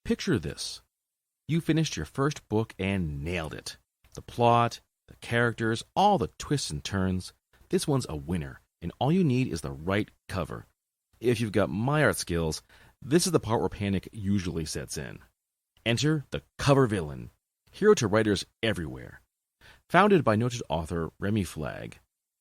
Picture this. You finished your first book and nailed it. The plot, the characters, all the twists and turns. This one's a winner, and all you need is the right cover. If you've got my art skills, this is the part where panic usually sets in. Enter the cover villain, hero to writers everywhere. Founded by noted author Remy Flagg,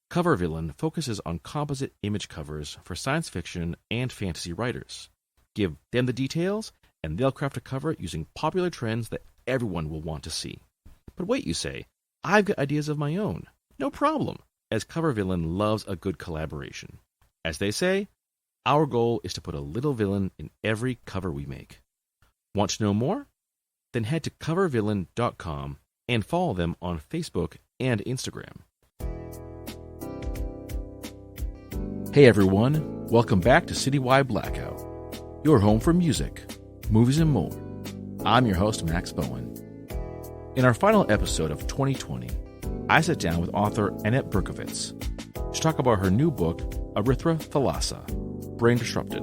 Cover Villain focuses on composite image covers for science fiction and fantasy writers. Give them the details, and they'll craft a cover using popular trends that everyone will want to see. But wait, you say, I've got ideas of my own. No problem, as Cover Villain loves a good collaboration. As they say, our goal is to put a little villain in every cover we make. Want to know more? Then head to covervillain.com and follow them on Facebook and Instagram. Hey everyone, welcome back to Citywide Blackout, your home for music, movies, and more. I'm your host, Max Bowen. In our final episode of 2020, I sat down with author Annette Berkovits to talk about her new book, Erythra Thalassa, Brain Disrupted.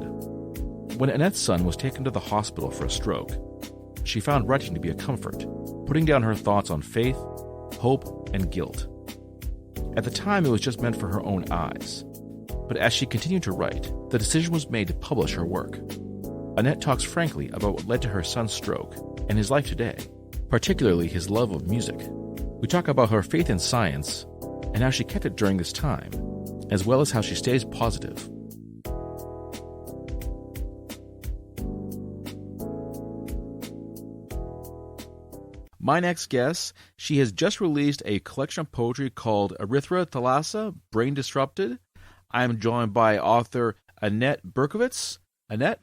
When Annette's son was taken to the hospital for a stroke, she found writing to be a comfort, putting down her thoughts on faith, hope, and guilt. At the time, it was just meant for her own eyes. But as she continued to write, the decision was made to publish her work. Annette talks frankly about what led to her son's stroke and his life today, particularly his love of music. We talk about her faith in science and how she kept it during this time, as well as how she stays positive. My next guest, she has just released a collection of poetry called Erythra Thalassa, Brain Disrupted. I'm joined by author Annette Berkovits. Annette,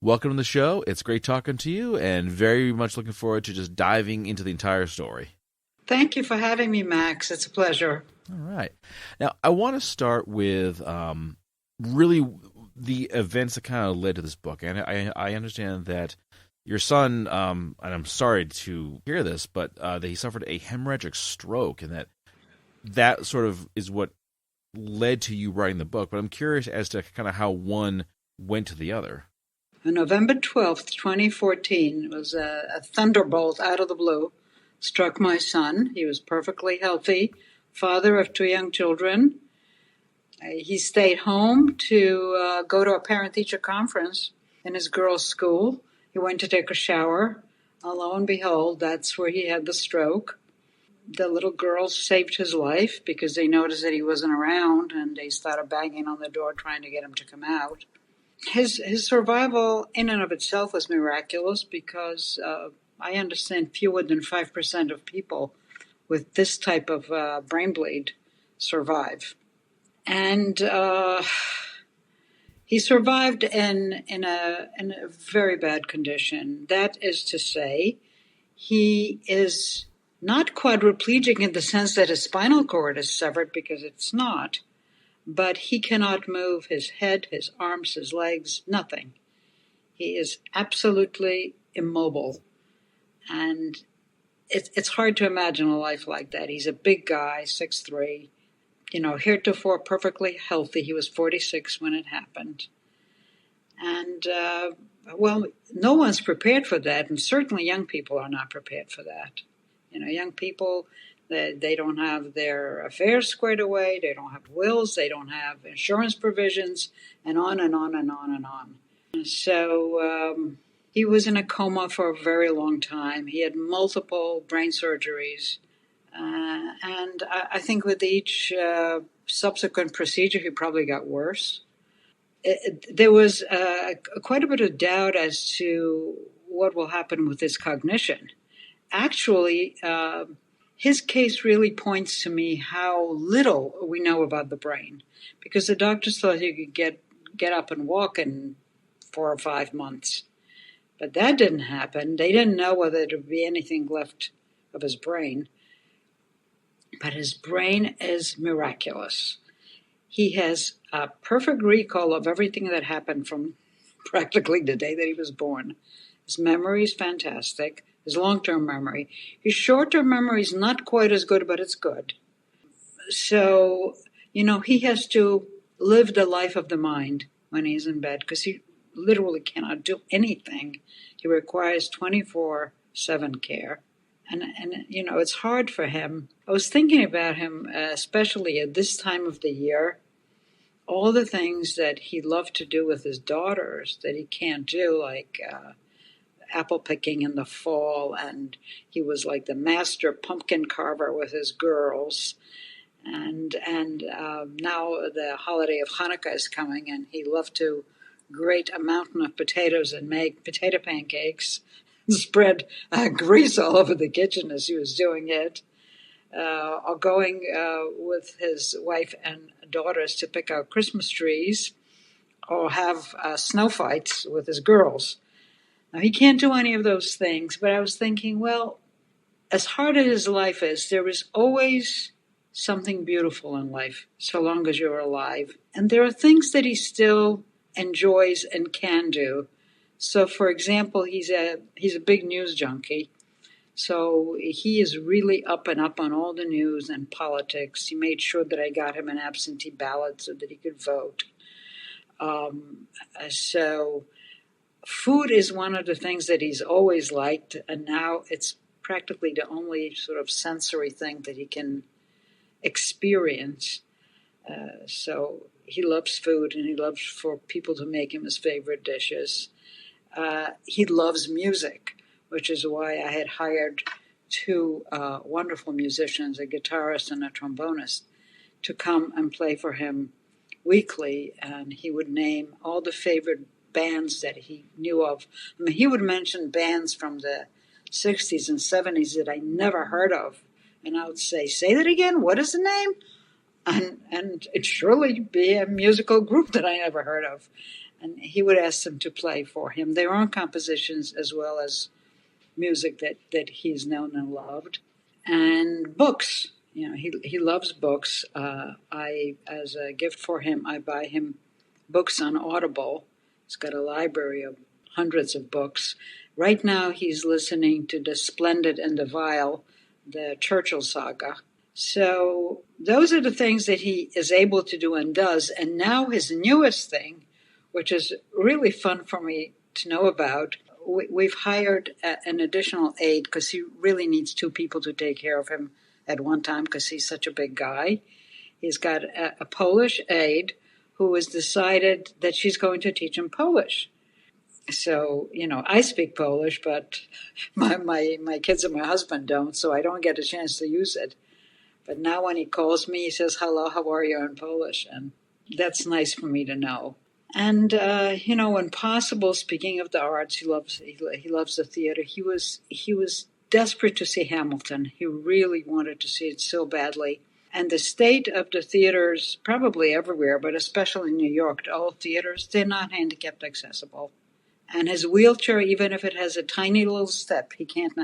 welcome to the show. It's great talking to you and very much looking forward to just diving into the entire story. Thank you for having me, Max. It's a pleasure. All right. Now, I want to start with really the events that kind of led to this book. And I understand that your son, and I'm sorry to hear this, but that he suffered a hemorrhagic stroke, and that sort of is what led to you writing the book. But I'm curious as to kind of how one went to the other. On November 12th, 2014, was a thunderbolt out of the blue, struck my son. He was perfectly healthy, father of 2 young children. He stayed home to go to a parent-teacher conference in his girls' school. He went to take a shower. Lo and behold, that's where he had the stroke. The little girls saved his life because they noticed that he wasn't around, and they started banging on the door trying to get him to come out. His survival in and of itself was miraculous because I understand fewer than 5% of people with this type of brain bleed survive. And he survived in a very bad condition. That is to say, he is not quadriplegic in the sense that his spinal cord is severed, because it's not, but he cannot move his head, his arms, his legs, nothing. He is absolutely immobile. And it's hard to imagine a life like that. He's a big guy, 6'3", heretofore perfectly healthy. He was 46 when it happened. And, no one's prepared for that, and certainly young people are not prepared for that. Young people, they don't have their affairs squared away, they don't have wills, they don't have insurance provisions, and on and on and on and on. So he was in a coma for a very long time. He had multiple brain surgeries. And I think with each subsequent procedure, he probably got worse. There was quite a bit of doubt as to what will happen with his cognition. Actually, his case really points to me how little we know about the brain, because the doctors thought he could get up and walk in 4 or 5 months. But that didn't happen. They didn't know whether there would be anything left of his brain. But his brain is miraculous. He has a perfect recall of everything that happened from practically the day that he was born. His memory is fantastic. His long-term memory. His short-term memory is not quite as good, but it's good. So, he has to live the life of the mind when he's in bed, because literally cannot do anything. He requires 24/7 care. And it's hard for him. I was thinking about him, especially at this time of the year, all the things that he loved to do with his daughters that he can't do, like apple picking in the fall, and he was like the master pumpkin carver with his girls. And now the holiday of Hanukkah is coming, and he loved to grate a mountain of potatoes and make potato pancakes, spread grease all over the kitchen as he was doing it, or going with his wife and daughters to pick out Christmas trees, or have snow fights with his girls. Now, he can't do any of those things, but I was thinking, well, as hard as his life is, there is always something beautiful in life, so long as you're alive. And there are things that he still enjoys and can do. So, for example, he's a big news junkie. So he is really up and up on all the news and politics. He made sure that I got him an absentee ballot so that he could vote. So food is one of the things that he's always liked, and now it's practically the only sort of sensory thing that he can experience. So he loves food, and he loves for people to make him his favorite dishes. He loves music, which is why I had hired two wonderful musicians, a guitarist and a trombonist, to come and play for him weekly, and he would name all the favorite bands that he knew of. I mean, he would mention bands from the 60s and 70s that I never heard of, and I would say that again, what is the name? And it'd surely be a musical group that I never heard of. And he would ask them to play for him their own compositions as well as music that he's known and loved. And books. He loves books. As a gift for him, I buy him books on Audible. He's got a library of hundreds of books. Right now he's listening to The Splendid and the Vile, the Churchill saga. So those are the things that he is able to do and does. And now his newest thing, which is really fun for me to know about, we've hired an additional aide because he really needs two people to take care of him at one time because he's such a big guy. He's got a Polish aide who has decided that she's going to teach him Polish. So, I speak Polish, but my kids and my husband don't, so I don't get a chance to use it. But now when he calls me, he says, "Hello, how are you?" in Polish, and that's nice for me to know. And, when possible, speaking of the arts, he loves the theater. He was desperate to see Hamilton. He really wanted to see it so badly. And the state of the theaters, probably everywhere, but especially in New York, all theaters, they're not handicapped accessible. And his wheelchair, even if it has a tiny little step, he cannot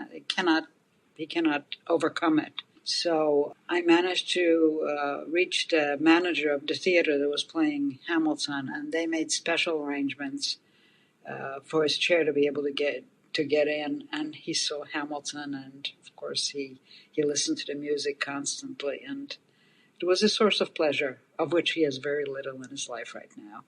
overcome it. So I managed to reach the manager of the theater that was playing Hamilton, and they made special arrangements for his chair to be able to get in. And he saw Hamilton, and of course he listened to the music constantly, and it was a source of pleasure, of which he has very little in his life right now.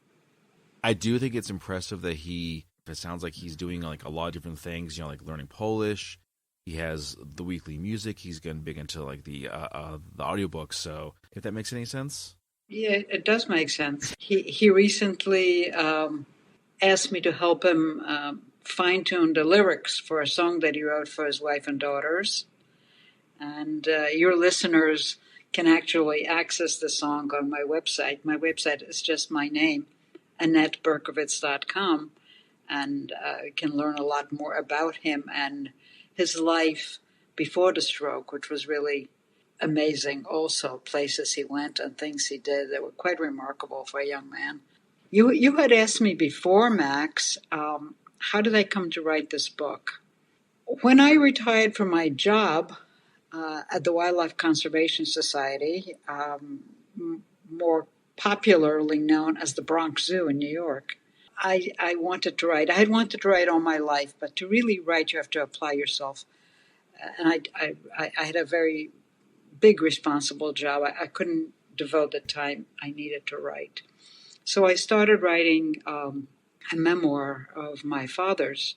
I do think it's impressive that it sounds like he's doing like a lot of different things, like learning Polish. He has the weekly music. He's getting big into like the audiobooks. So if that makes any sense. Yeah, it does make sense. He recently asked me to help him fine-tune the lyrics for a song that he wrote for his wife and daughters. And your listeners can actually access the song on my website. My website is just my name, AnnetteBerkovits.com, and can learn a lot more about him and his life before the stroke, which was really amazing. Also, places he went and things he did that were quite remarkable for a young man. You had asked me before, Max, how did I come to write this book? When I retired from my job at the Wildlife Conservation Society, more popularly known as the Bronx Zoo in New York, I wanted to write. I had wanted to write all my life, but to really write, you have to apply yourself. And I had a very big, responsible job. I couldn't devote the time I needed to write. So I started writing a memoir of my father's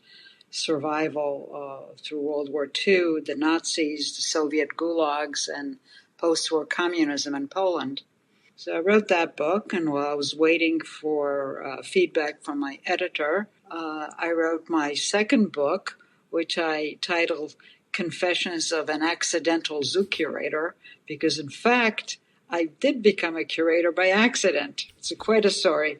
survival through World War II, the Nazis, the Soviet gulags, and post-war communism in Poland. So I wrote that book, and while I was waiting for feedback from my editor, I wrote my second book, which I titled Confessions of an Accidental Zoo Curator, because in fact, I did become a curator by accident. It's quite a story.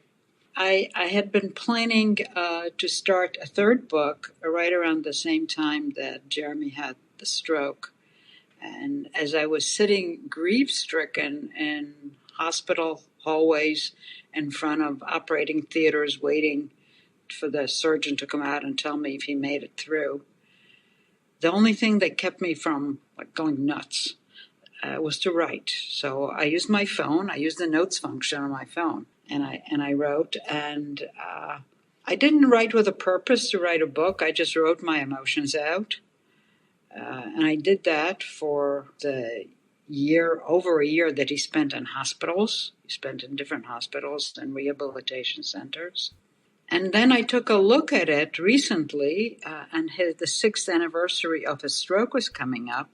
I had been planning to start a third book right around the same time that Jeremy had the stroke. And as I was sitting grief-stricken in hospital hallways in front of operating theaters waiting for the surgeon to come out and tell me if he made it through, the only thing that kept me from going nuts was to write. So I used my phone. I used the notes function on my phone. And I wrote, and I didn't write with a purpose to write a book. I just wrote my emotions out. And I did that for over a year that he spent in hospitals. He spent in different hospitals and rehabilitation centers. And then I took a look at it recently, and the 6th anniversary of his stroke was coming up.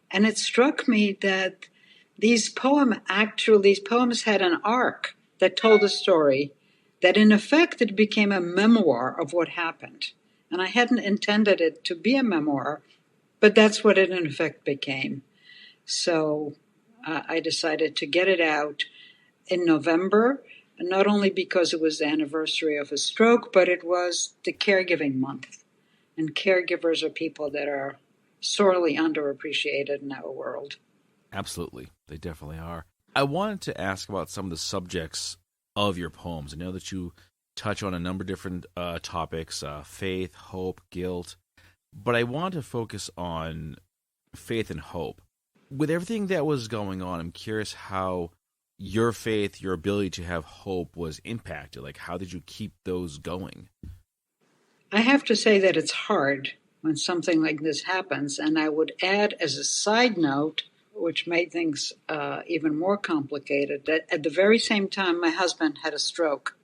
And it struck me that these poems had an arc that told a story that in effect it became a memoir of what happened. And I hadn't intended it to be a memoir, but that's what it in effect became. So I decided to get it out in November, not only because it was the anniversary of his stroke, but it was the caregiving month. And caregivers are people that are sorely underappreciated in our world. Absolutely. They definitely are. I wanted to ask about some of the subjects of your poems. I know that you touch on a number of different topics, faith, hope, guilt, but I want to focus on faith and hope. With everything that was going on, I'm curious how your faith, your ability to have hope was impacted. Like, how did you keep those going? I have to say that it's hard when something like this happens, and I would add as a side note, which made things even more complicated, that at the very same time my husband had a stroke.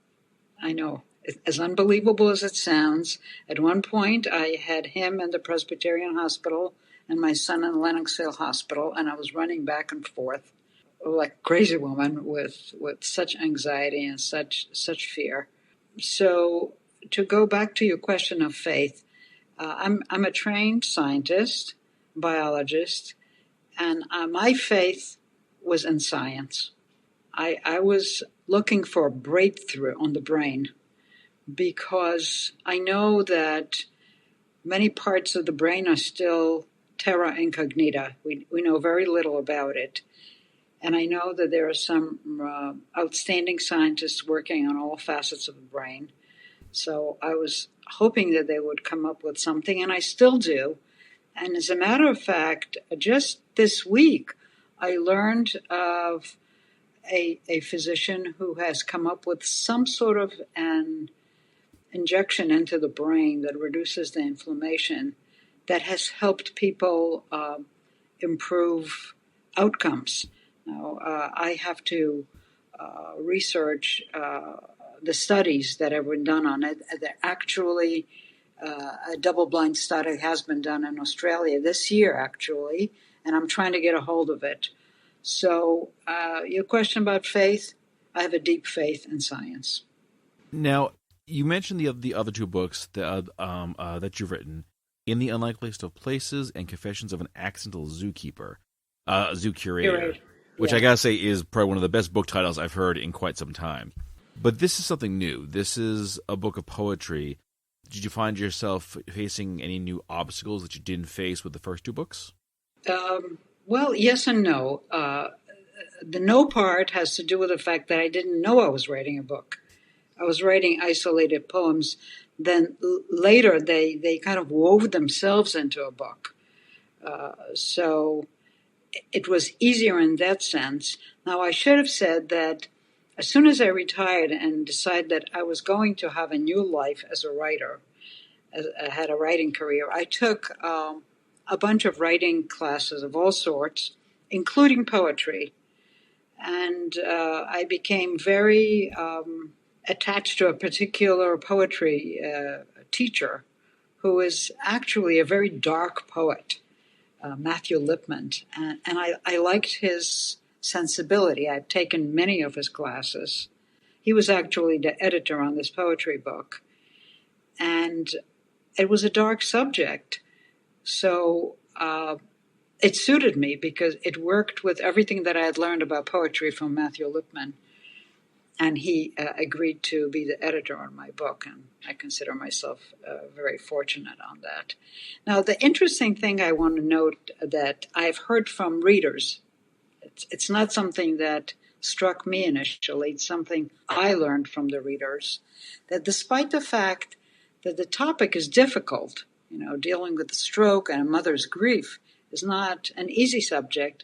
I know, as unbelievable as it sounds, at one point I had him in the Presbyterian Hospital and my son in Lennoxville Hospital, and I was running back and forth like a crazy woman with such anxiety and such fear. So to go back to your question of faith, I'm a trained scientist, biologist, and my faith was in science. I was looking for a breakthrough on the brain because I know that many parts of the brain are still terra incognita. We know very little about it. And I know that there are some outstanding scientists working on all facets of the brain. So I was hoping that they would come up with something, and I still do. And as a matter of fact, just this week, I learned of a physician who has come up with some sort of an injection into the brain that reduces the inflammation that has helped people improve outcomes. Now, I have to research the studies that have been done on it. Actually, a double-blind study has been done in Australia this year, actually, and I'm trying to get a hold of it. So your question about faith, I have a deep faith in science. Now, you mentioned the other two books that you've written, In the Unlikeliest of Places and Confessions of an Accidental Zoo Curator, Right. which Yeah. I gotta say is probably one of the best book titles I've heard in quite some time. But this is something new. This is a book of poetry. Did you find yourself facing any new obstacles that you didn't face with the first two books? Well, yes and no. The no part has to do with the fact that I didn't know I was writing a book. I was writing isolated poems. Then later they kind of wove themselves into a book. So it was easier in that sense. Now, I should have said that as soon as I retired and decided that I was going to have a new life as a writer, I had a writing career, I took a bunch of writing classes of all sorts, including poetry. And I became very attached to a particular poetry teacher who is actually a very dark poet, Matthew Lipman. And I liked his sensibility. I've taken many of his classes. He was actually the editor on this poetry book. And it was a dark subject. So it suited me because it worked with everything that I had learned about poetry from Matthew Lipman. And he agreed to be the editor on my book, and I consider myself very fortunate on that. Now, the interesting thing I want to note that I've heard from readers, it's not something that struck me initially, it's something I learned from the readers, that despite the fact that the topic is difficult, dealing with a stroke and a mother's grief is not an easy subject,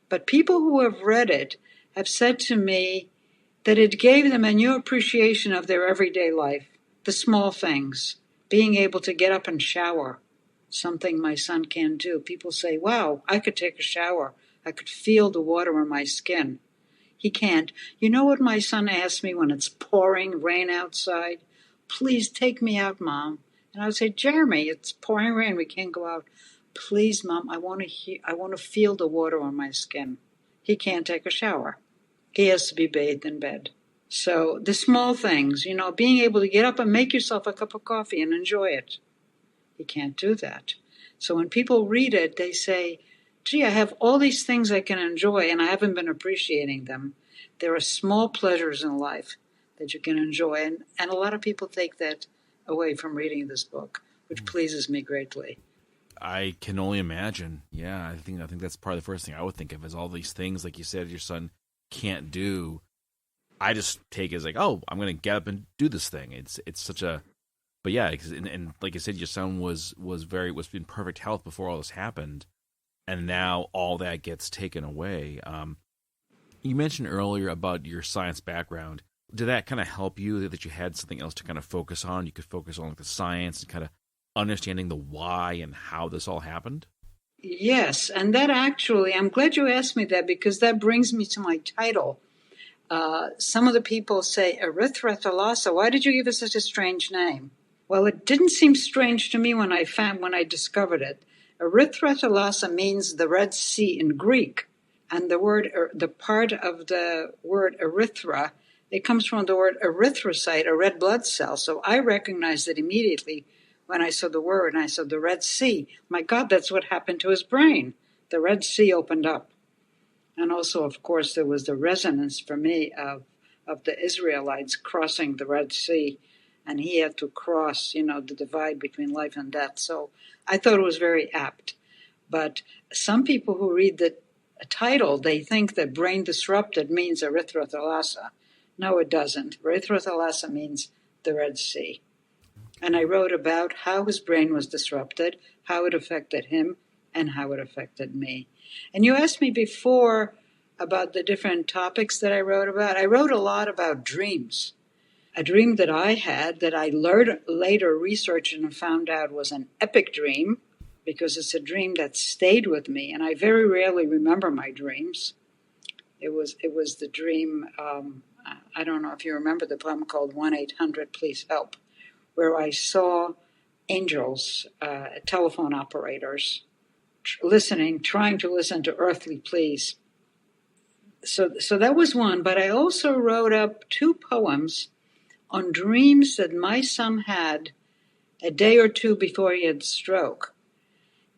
but people who have read it have said to me that it gave them a new appreciation of their everyday life, the small things, being able to get up and shower, something my son can't do. People say, wow, I could take a shower. I could feel the water on my skin. He can't. You know what my son asks me when it's pouring rain outside? Please take me out, Mom. And I would say, Jeremy, it's pouring rain. We can't go out. Please, Mom, I want to feel the water on my skin. He can't take a shower. He has to be bathed in bed. So the small things, being able to get up and make yourself a cup of coffee and enjoy it. He can't do that. So when people read it, they say, gee, I have all these things I can enjoy and I haven't been appreciating them. There are small pleasures in life that you can enjoy. And a lot of people take that away from reading this book, which pleases me greatly. I can only imagine. Yeah, I think that's probably the first thing I would think of is all these things, like you said, your son can't do. I just take it as like, oh, I'm going to get up and do this thing. It's such a, but yeah, and like I said, your son was in perfect health before all this happened, and now all that gets taken away. You mentioned earlier about your science background. Did that kind of help you that you had something else to kind of focus on? You could focus on like the science and kind of understanding the why and how this all happened? Yes, and that actually, I'm glad you asked me that because that brings me to my title. Some of the people say, Erythra Thalassa, why did you give it such a strange name? Well, it didn't seem strange to me when I discovered it. Erythra Thalassa means the Red Sea in Greek, and the part of the word erythra, it comes from the word erythrocyte, a red blood cell. So I recognized it immediately when I saw the word, and I saw the Red Sea. My God, that's what happened to his brain. The Red Sea opened up. And also, of course, there was the resonance for me of the Israelites crossing the Red Sea, and he had to cross, the divide between life and death. So I thought it was very apt. But some people who read the title, they think that brain disrupted means Erythra Thalassa. No, it doesn't. Erythra Thalassa means the Red Sea. And I wrote about how his brain was disrupted, how it affected him, and how it affected me. And you asked me before about the different topics that I wrote about. I wrote a lot about dreams. A dream that I had that I later researched and found out was an epic dream because it's a dream that stayed with me. And I very rarely remember my dreams. It was the dream, I don't know if you remember the poem called 1-800-PLEASE-HELP, where I saw angels, telephone operators, trying to listen to earthly pleas. So that was one, but I also wrote up 2 poems on dreams that my son had a day or 2 before he had stroke.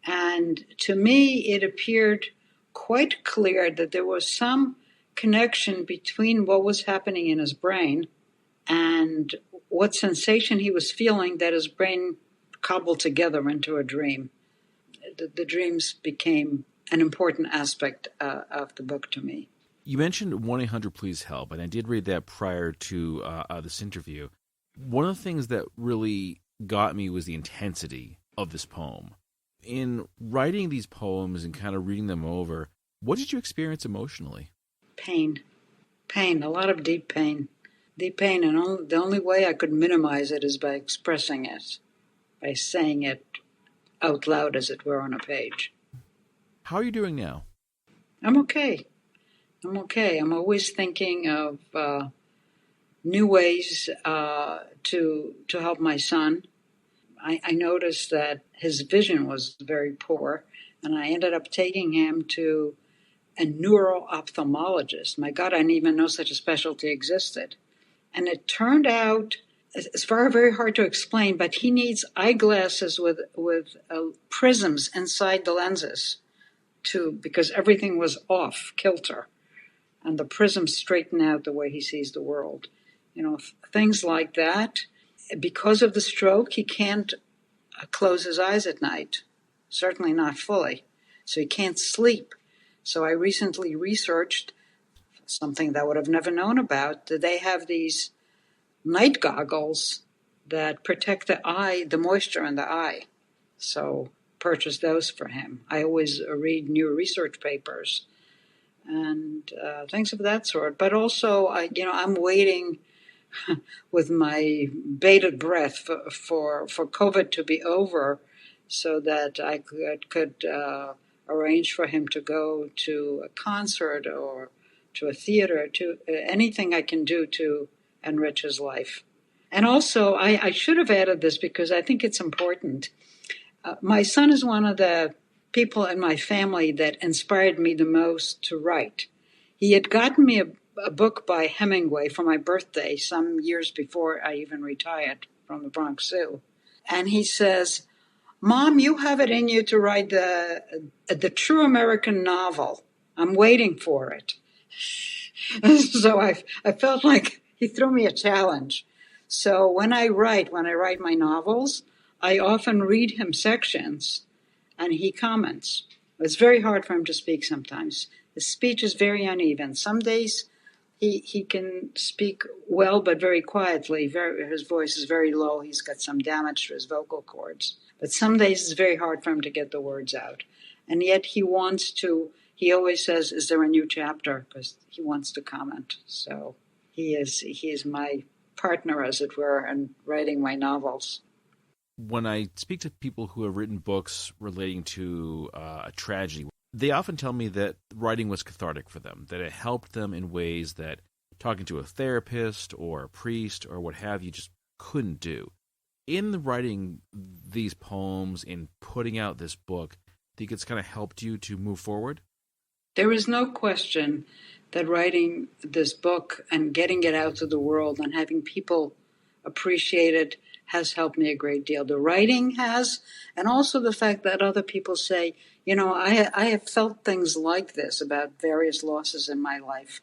And to me, it appeared quite clear that there was some connection between what was happening in his brain and what sensation he was feeling that his brain cobbled together into a dream. The dreams became an important aspect of the book to me. You mentioned 1-800-PLEASE-HELP, and I did read that prior to this interview. One of the things that really got me was the intensity of this poem. In writing these poems and kind of reading them over, what did you experience emotionally? Pain, a lot of deep pain, and the only way I could minimize it is by expressing it, by saying it out loud, as it were, on a page. How are you doing now? I'm okay. I'm always thinking of new ways to help my son. I noticed that his vision was very poor, and I ended up taking him to a neuro-ophthalmologist. My God, I didn't even know such a specialty existed. And it turned out, it's very hard to explain, but he needs eyeglasses with prisms inside the lenses because everything was off kilter, and the prisms straighten out the way he sees the world. Things like that. Because of the stroke, he can't close his eyes at night, certainly not fully. So he can't sleep. So I recently researched something that I would have never known about. They have these night goggles that protect the eye, the moisture in the eye. So purchased those for him. I always read new research papers and things of that sort. But also, I'm waiting with my bated breath for COVID to be over, so that I could arrange for him to go to a concert or to a theater, to anything I can do to enrich his life. And also, I should have added this because I think it's important. My son is one of the people in my family that inspired me the most to write. He had gotten me a book by Hemingway for my birthday some years before I even retired from the Bronx Zoo. And he says, "Mom, you have it in you to write the true American novel. I'm waiting for it." So I felt like he threw me a challenge. So when I write my novels, I often read him sections and he comments. It's very hard for him to speak sometimes. His speech is very uneven. Some days he can speak well, but very quietly. His voice is very low. He's got some damage to his vocal cords. But some days it's very hard for him to get the words out. And yet he always says, "Is there a new chapter?" Because he wants to comment. So he is my partner, as it were, in writing my novels. When I speak to people who have written books relating to a tragedy, they often tell me that writing was cathartic for them, that it helped them in ways that talking to a therapist or a priest or what have you just couldn't do. In the writing these poems, in putting out this book, do you think it's kind of helped you to move forward? There is no question that writing this book and getting it out to the world and having people appreciate it has helped me a great deal. The writing has, and also the fact that other people say, I have felt things like this about various losses in my life,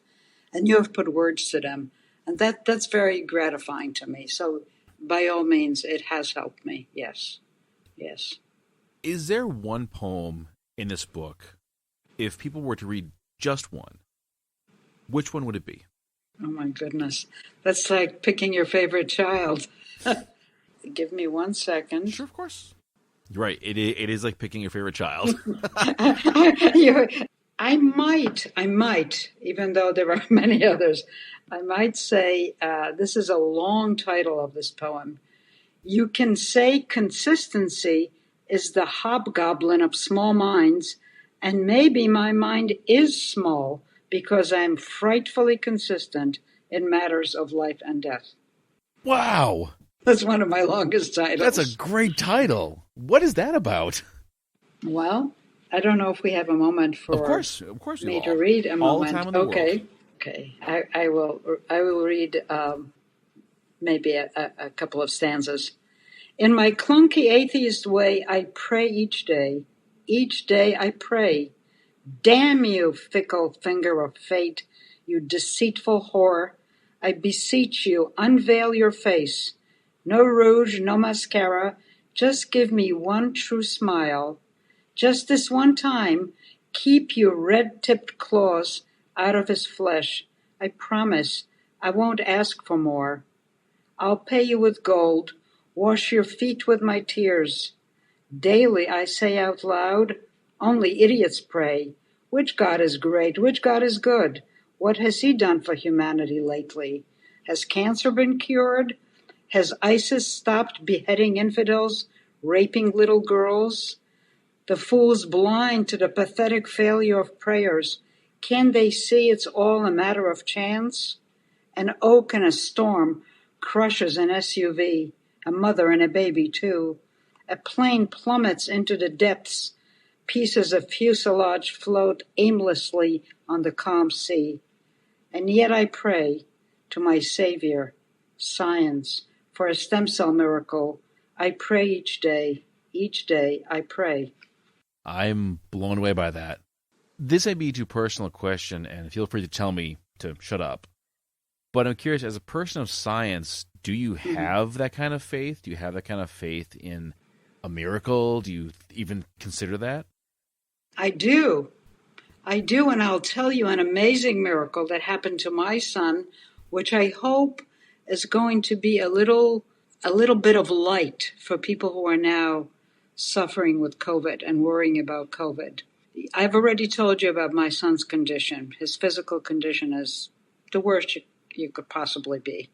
and you have put words to them, and that's very gratifying to me. So by all means, it has helped me, yes. Is there one poem in this book, if people were to read just one, which one would it be? Oh my goodness. That's like picking your favorite child. Give me 1 second. Sure, of course. You're right. It is like picking your favorite child. I might, even though there are many others, I might say, this is a long title of this poem. You can say consistency is the hobgoblin of small minds, and maybe my mind is small because I am frightfully consistent in matters of life and death. Wow. That's one of my longest titles. That's a great title. What is that about? Well, I don't know if we have a moment for of course me to read a all moment. The time in the world. Okay. I will read maybe a couple of stanzas. In my clunky atheist way, I pray each day. Each day I pray. Damn you, fickle finger of fate, you deceitful whore. I beseech you, unveil your face. No rouge, no mascara. Just give me one true smile. Just this one time, keep your red-tipped claws out of his flesh. I promise I won't ask for more. I'll pay you with gold, wash your feet with my tears. Daily I say out loud, only idiots pray. Which God is great? Which God is good? What has he done for humanity lately? Has cancer been cured? Has ISIS stopped beheading infidels, raping little girls? The fool's blind to the pathetic failure of prayers. Can they see it's all a matter of chance? An oak in a storm crushes an SUV, a mother and a baby too. A plane plummets into the depths. Pieces of fuselage float aimlessly on the calm sea. And yet I pray to my Savior, science, for a stem cell miracle. I pray each day I pray. I'm blown away by that. This may be too personal a question, and feel free to tell me to shut up. But I'm curious, as a person of science, do you have that kind of faith? Do you have that kind of faith in a miracle? Do you even consider that? I do, and I'll tell you an amazing miracle that happened to my son, which I hope is going to be a little bit of light for people who are now suffering with COVID and worrying about COVID. I've already told you about my son's condition. His physical condition is the worst you could possibly be.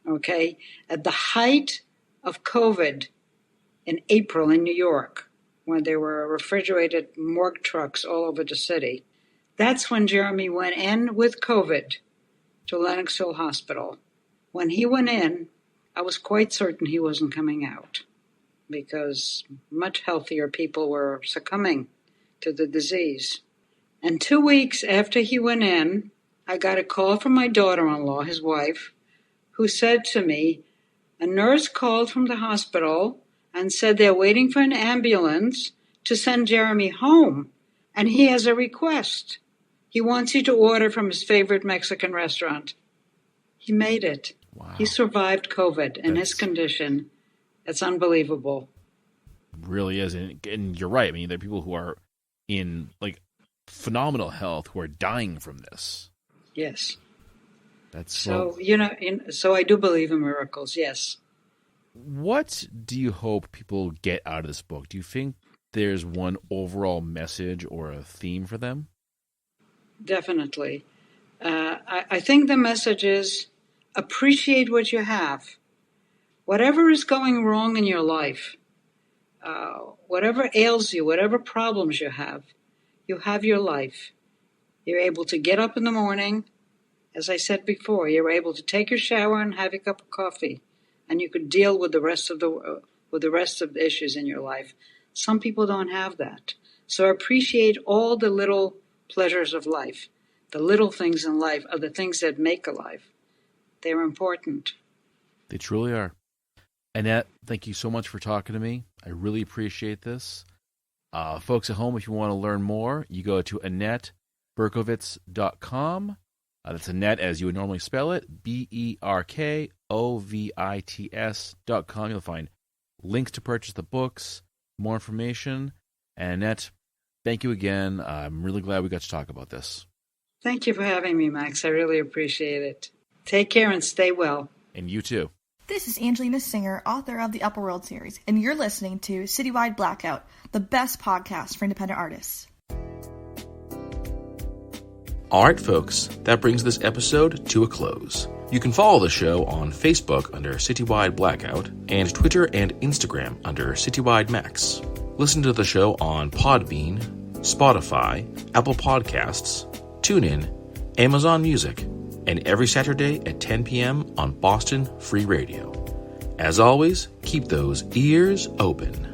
Okay? At the height of COVID in April in New York, when there were refrigerated morgue trucks all over the city, that's when Jeremy went in with COVID to Lenoxville Hospital. When he went in, I was quite certain he wasn't coming out because much healthier people were succumbing to the disease. And 2 weeks after he went in, I got a call from my daughter-in-law, his wife, who said to me, a nurse called from the hospital and said they're waiting for an ambulance to send Jeremy home, and he has a request. He wants you to order from his favorite Mexican restaurant. He made it. Wow. He survived COVID in his condition. It's unbelievable. Really is. And you're right. I mean, there are people who are in phenomenal health who are dying from this. Yes. That's so so I do believe in miracles, yes. What do you hope people get out of this book? Do you think there's one overall message or a theme for them? Definitely. I think the message is appreciate what you have. Whatever is going wrong in your life, whatever ails you, whatever problems you have your life. You're able to get up in the morning. As I said before, you're able to take your shower and have a cup of coffee, and you could deal with the rest of the issues in your life. Some people don't have that. So appreciate all the little pleasures of life. The little things in life are the things that make a life. They're important. They truly are. Annette, thank you so much for talking to me. I really appreciate this. Folks at home, if you want to learn more, you go to AnnetteBerkovits.com. That's Annette as you would normally spell it, BERKOVITS.com. You'll find links to purchase the books, more information. And Annette, thank you again. I'm really glad we got to talk about this. Thank you for having me, Max. I really appreciate it. Take care and stay well. And you too. This is Angelina Singer, author of the Upper World series, and you're listening to Citywide Blackout, the best podcast for independent artists. All right, folks, that brings this episode to a close. You can follow the show on Facebook under Citywide Blackout and Twitter and Instagram under Citywide Max. Listen to the show on Podbean, Spotify, Apple Podcasts, TuneIn, Amazon Music, and every Saturday at 10 p.m. on Boston Free Radio. As always, keep those ears open.